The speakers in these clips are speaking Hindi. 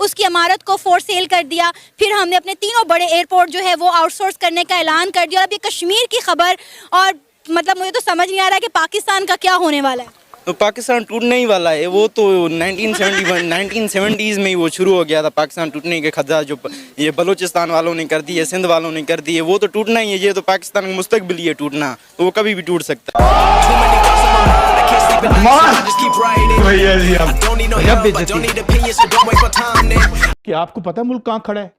उसकी इमारत को फॉर सेल कर दिया, फिर हमने अपने तीनों बड़े एयरपोर्ट जो है वो आउटसोर्स करने का ऐलान कर दिया। और अब ये कश्मीर की खबर, और मतलब मुझे तो समझ नहीं आ रहा है कि पाकिस्तान का क्या होने वाला है। तो पाकिस्तान टूटने ही वाला है, वो तो 1970s में ही वो शुरू हो गया था पाकिस्तान टूटने के खतरा, जो ये बलूचिस्तान वालों ने कर दी है, सिंध वालों ने कर दी है, वो तो टूटना ही है। ये तो पाकिस्तान का मुस्तकबिल ही है टूटना, तो वो कभी भी टूट सकता है। कि आपको पता है मुल्क कहाँ खड़ा है?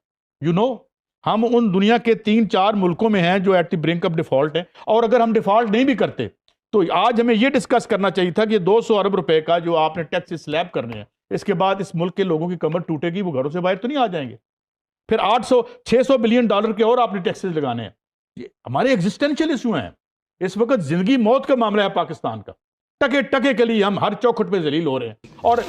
हम उन दुनिया के 3-4 मुल्कों में हैं जो at the brink of default हैं, और अगर हम डिफॉल्ट नहीं भी करते तो आज हमें यह डिस्कस करना चाहिए था कि 200 अरब रुपए का जो आपने टैक्स स्लैब करने हैं, इसके बाद इस मुल्क के लोगों की कमर टूटेगी, वो घरों से बाहर तो नहीं आ जाएंगे। फिर 800-600 बिलियन डॉलर के और आपने टैक्सेस लगाने हैं। ये हमारे एग्जिस्टेंशियल इशू हैं। इस वक्त जिंदगी मौत का मामला है पाकिस्तान का। टके टके के लिए हम हर चौखट पे जलील हो रहे हैं। और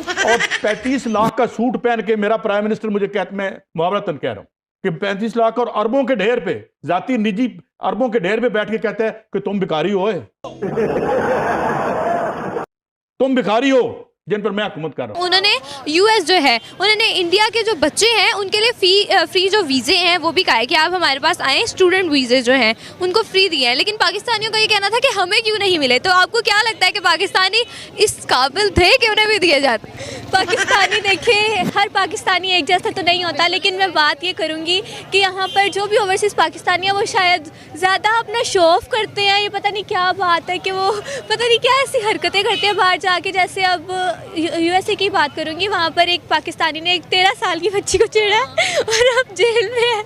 35 लाख का सूट पहन के मेरा प्राइम मिनिस्टर मुझे कहता, मैं मुहावरतन कह रहा हूं कि 35 लाख और अरबों के ढेर पे, जाती निजी अरबों के ढेर पे बैठ के कहते हैं कि तुम भिखारी हो, तुम भिखारी हो जिन पर मैं हुकूमत कर रहा हूं। उन्होंने यूएस जो है, उन्होंने इंडिया के जो बच्चे हैं उनके लिए फ्री जो वीज़े हैं वो भी कहा है कि आप हमारे पास आएँ, स्टूडेंट वीज़े जो हैं उनको फ्री दिए हैं। लेकिन पाकिस्तानियों का ये कहना था कि हमें क्यों नहीं मिले। तो आपको क्या लगता है कि पाकिस्तानी इस काबिल थे कि उन्हें भी दिए जाते? पाकिस्तानी देखिए, हर पाकिस्तानी एक जैसा तो नहीं होता, लेकिन मैं बात ये करूँगी कि यहाँ पर जो भी ओवरसीज़ पाकिस्तानी है वो शायद ज़्यादा अपना शो ऑफ करते हैं। ये पता नहीं क्या बात है कि वो पता नहीं क्या ऐसी हरकतें करते हैं बाहर जाके। जैसे अब यूएसए की बात करूंगी, वहाँ पर एक पाकिस्तानी ने एक 13 साल की बच्ची को छेड़ा और अब जेल में है।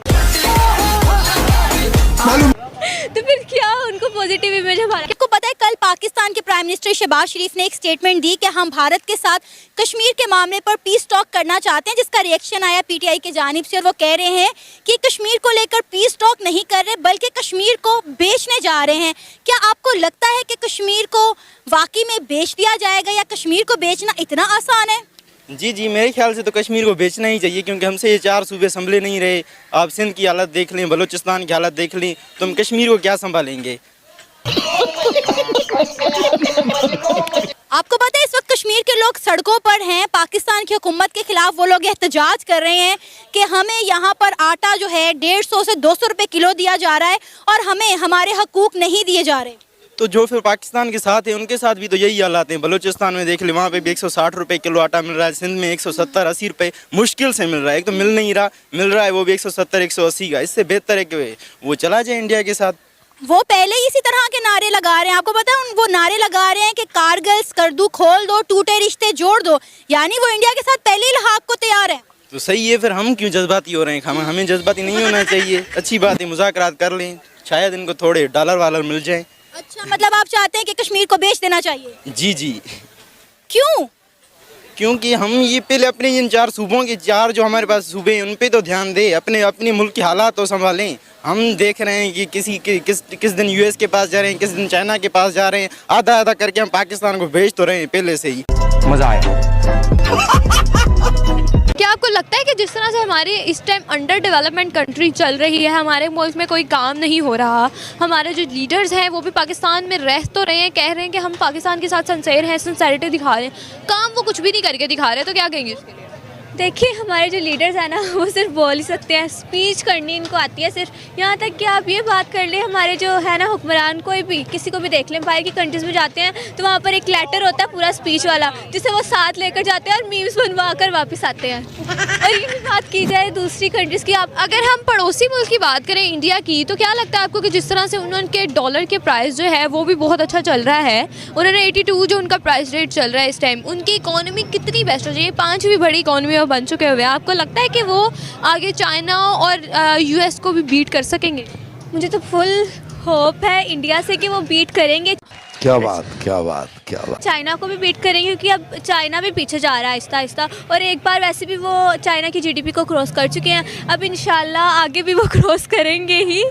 तो फिर क्या उनको पॉजिटिव इमेज हमारा? आपको पता है कल पाकिस्तान के प्राइम मिनिस्टर शहबाज शरीफ ने एक स्टेटमेंट दी कि हम भारत के साथ कश्मीर के मामले पर पीस टॉक करना चाहते हैं, जिसका रिएक्शन आया पीटीआई की जानिब से। और वो कह रहे हैं कि कश्मीर को लेकर पीस टॉक नहीं कर रहे बल्कि कश्मीर को बेचने जा रहे हैं। क्या आपको लगता है कि कश्मीर को वाकई में बेच दिया जाएगा, या कश्मीर को बेचना इतना आसान है? जी, मेरे ख्याल से तो कश्मीर को बेचना ही चाहिए, क्योंकि हमसे ये 4 सूबे संभले नहीं रहे। आप सिंध की हालत देख लें, बलूचिस्तान की हालत देख लें, तो हम कश्मीर को क्या संभालेंगे? आपको पता है इस वक्त कश्मीर के लोग सड़कों पर हैं, पाकिस्तान की हुकूमत के खिलाफ वो लोग एहतजाज कर रहे हैं कि हमें यहाँ पर आटा जो है 150 से 200 रुपए किलो दिया जा रहा है और हमें हमारे हकूक नहीं दिए जा रहे। तो जो फिर पाकिस्तान के साथ है उनके साथ भी तो यही हालात हैं। बलूचिस्तान में देख ले, वहाँ पे भी 160 रुपए किलो आटा मिल रहा है, सिंध में 170-80 रुपए मुश्किल से मिल रहा है। एक तो मिल नहीं रहा, मिल रहा है वो भी 170-180 का। इससे बेहतर है कि वो चला जाए इंडिया के साथ। वो पहले ही इसी तरह के नारे लगा रहे हैं। आपको पता है वो नारे लगा रहे हैं कि कारगिल स्कर्दू खोल दो, टूटे रिश्ते जोड़ दो, यानी वो इंडिया के साथ पहले ही लहाक को तैयार है। तो सही है, फिर हम क्यों जज्बाती हो रहे हैं? हमें जज्बाती नहीं होना चाहिए। अच्छी बात है, मुज़ाकरात कर लें, शायद इनको थोड़े डॉलर वालर मिल जाए। अच्छा, मतलब आप चाहते हैं कि कश्मीर को बेच देना चाहिए? जी। क्यों? क्योंकि हम ये पहले अपने इन 4 सूबों के 4 जो हमारे पास सूबे हैं उन पे तो ध्यान दें, अपने मुल्क की हालात तो संभालें। हम देख रहे हैं कि किस दिन यूएस के पास जा रहे हैं, किस दिन चाइना के पास जा रहे हैं। आधा करके हम पाकिस्तान को भेज तो रहे हैं पहले से ही। मजा आया। क्या आपको लगता है कि जिस तरह से हमारे इस टाइम अंडर डेवलपमेंट कंट्री चल रही है, हमारे मुल्क में कोई काम नहीं हो रहा, हमारे जो लीडर्स हैं वो भी पाकिस्तान में रह तो रहे हैं, कह रहे हैं कि हम पाकिस्तान के साथ सिंसेयर हैं, सिंसेरिटी दिखा रहे हैं, काम वो कुछ भी नहीं करके दिखा रहे, तो क्या कहेंगे इसके लिए? देखिए, हमारे जो लीडर्स हैं ना वो सिर्फ बोल ही सकते हैं, स्पीच करनी इनको आती है सिर्फ। यहाँ तक कि आप ये बात कर लें, हमारे जो है ना हुक्मरान, कोई भी किसी को भी देख लें, बाहर की कंट्रीज़ में जाते हैं तो वहाँ पर एक लेटर होता है पूरा स्पीच वाला, जिसे वो साथ लेकर जाते हैं और मीम्स बनवा कर वापस आते हैं। और ये भी बात की जाए दूसरी कंट्रीज़ की, आप अगर हम पड़ोसी मुल्क की बात करें इंडिया की, तो क्या लगता है आपको कि जिस तरह से उनके डॉलर के प्राइस जो है वो भी बहुत अच्छा चल रहा है, उन्होंने 82 जो उनका प्राइस रेट चल रहा है इस टाइम, उनकी इकोनॉमी कितनी बेस्ट हो जाए, 5वीं बड़ी इकोनॉमी में बन चुके हुए हैं, आपको लगता है कि वो आगे चाइना और यूएस को भी बीट कर सकेंगे? मुझे तो फुल होप है इंडिया से कि वो बीट करेंगे। क्या बात। चाइना को भी बीट करेंगे, क्योंकि अब चाइना भी पीछे जा रहा है आहिस्ता आहिस्ता, और एक बार वैसे भी वो चाइना की जीडीपी को क्रॉस कर चुके हैं, अब इंशाल्लाह आगे भी वो क्रॉस करेंगे ही।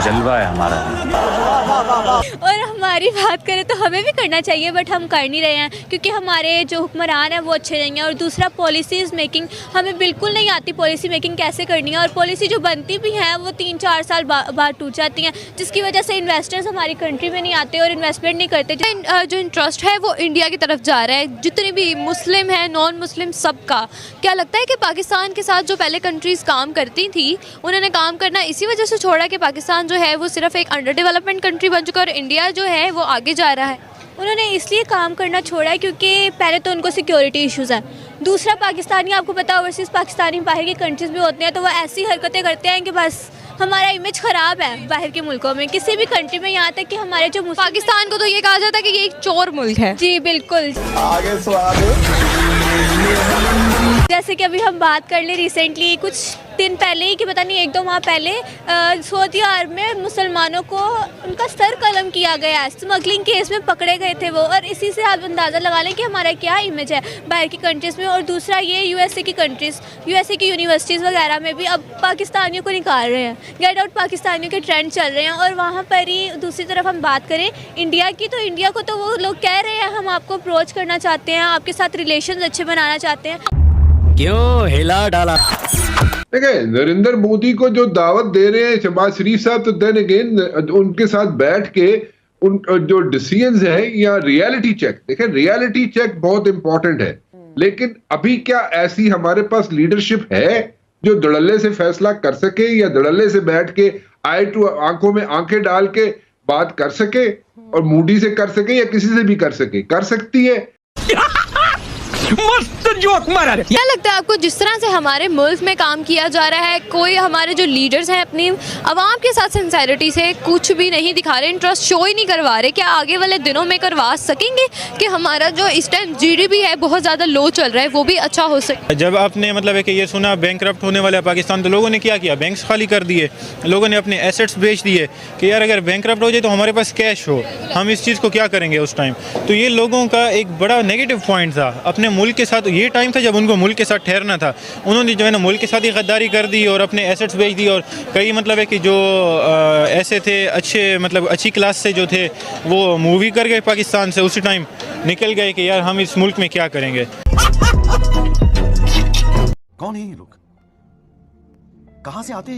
जलवा है हमारा। और हमारी बात करें तो हमें भी करना चाहिए, बट हम कर नहीं रहे हैं, क्योंकि हमारे जो हुक्मरान हैं वो अच्छे नहीं हैं। और दूसरा, पॉलिसीज़ मेकिंग हमें बिल्कुल नहीं आती, पॉलिसी मेकिंग कैसे करनी है, और पॉलिसी जो बनती भी हैं वो 3-4 साल बाद टूट जाती हैं, जिसकी वजह से इन्वेस्टर्स हमारी कंट्री में नहीं आते और इन्वेस्टमेंट पार्टिसिपेट नहीं करते। जो इंटरेस्ट है वो इंडिया की तरफ जा रहा है, जितने भी मुस्लिम हैं नॉन मुस्लिम सबका। क्या लगता है कि पाकिस्तान के साथ जो पहले कंट्रीज़ काम करती थी उन्होंने काम करना इसी वजह से छोड़ा कि पाकिस्तान जो है वो सिर्फ एक अंडर डेवलपमेंट कंट्री बन चुका है और इंडिया जो है वो आगे जा रहा है? उन्होंने इसलिए काम करना छोड़ा है क्योंकि पहले तो उनको सिक्योरिटी इश्यूज़ हैं, दूसरा पाकिस्तानी, आपको पता ओवरसीज़ पाकिस्तानी बाहर की कंट्रीज़ में होते हैं तो वो ऐसी हरकतें करते हैं कि बस हमारा इमेज ख़राब है बाहर के मुल्कों में, किसी भी कंट्री में, यहाँ तक कि हमारे जो पाकिस्तान को तो ये कहा जाता है कि ये एक चोर मुल्क है। जी बिल्कुल। आगे स्वाद जैसे कि अभी हम बात कर ले रिसेंटली कुछ दिन पहले ही कि पता नहीं 1-2 माह पहले सऊदी अरब में मुसलमानों को उनका सर कलम किया गया है, स्मगलिंग केस में पकड़े गए थे वो, और इसी से आप अंदाज़ा लगा लें कि हमारा क्या इमेज है बाहर की कंट्रीज़ में। और दूसरा ये यूएसए की कंट्रीज़, यूएसए की यूनिवर्सिटीज़ वगैरह में भी अब पाकिस्तानियों को निकाल रहे हैं, गेट आउट पाकिस्तानियों के ट्रेंड चल रहे हैं। और वहाँ पर ही दूसरी तरफ हम बात करें इंडिया की, तो इंडिया को तो वो लोग कह रहे हैं हम आपको अप्रोच करना चाहते हैं, आपके साथ रिलेशन अच्छे बनाना चाहते हैं। क्यों हिला डाला? देखिए, नरेंद्र मोदी को जो दावत दे रहे हैं शहबाज शरीफ साहब, तो देन अगेन उनके साथ बैठ के उन जो डिसीजंस है या रियलिटी चेक, देखिए रियलिटी चेक बहुत इंपॉर्टेंट है, लेकिन अभी क्या ऐसी हमारे पास लीडरशिप है जो धड़ल्ले से फैसला कर सके या धड़ल्ले से बैठ के आई टू आंखों में आंखें डाल के बात कर सके, और मोदी से कर सके या किसी से भी कर सके, कर सकती है। मस्त जोक मारा। क्या लगता है आपको जिस तरह से हमारे मुल्क में काम किया जा रहा है, कोई हमारे जो लीडर्स हैं अपनी आवाम के साथ सिंसेरिटी से कुछ भी नहीं दिखा रहे, इंटरेस्ट शो ही नहीं करवा रहे, क्या आगे वाले दिनों में करवा सकेंगे कि हमारा जो इस टाइम जीडीपी है बहुत ज़्यादा लो चल रहा है वो भी अच्छा हो सके? जब आपने मतलब है कि ये सुना बैंकरप्ट होने वाला है पाकिस्तान, तो लोगों ने क्या किया, बैंक्स खाली कर दिए, लोगों ने अपने एसेट्स बेच दिए कि यार अगर बैंकरप्ट हो जाए तो हमारे पास कैश हो, हम इस चीज़ को क्या करेंगे उस टाइम। तो ये लोगों का एक बड़ा नेगेटिव पॉइंट था अपने मुल्क के साथ। ये टाइम था जब उनको मुल्क के साथ ठहरना था, उन्होंने जो है ना मुल्क के साथ ही गद्दारी कर दी और अपने एसेट्स बेच दिए। और कई मतलब है कि जो ऐसे थे अच्छे मतलब अच्छी क्लास से जो थे वो मूवी कर गए पाकिस्तान से, उसी टाइम निकल गए कि यार हम इस मुल्क में क्या करेंगे। कौन है ये लोग, कहाँ से आते हैं?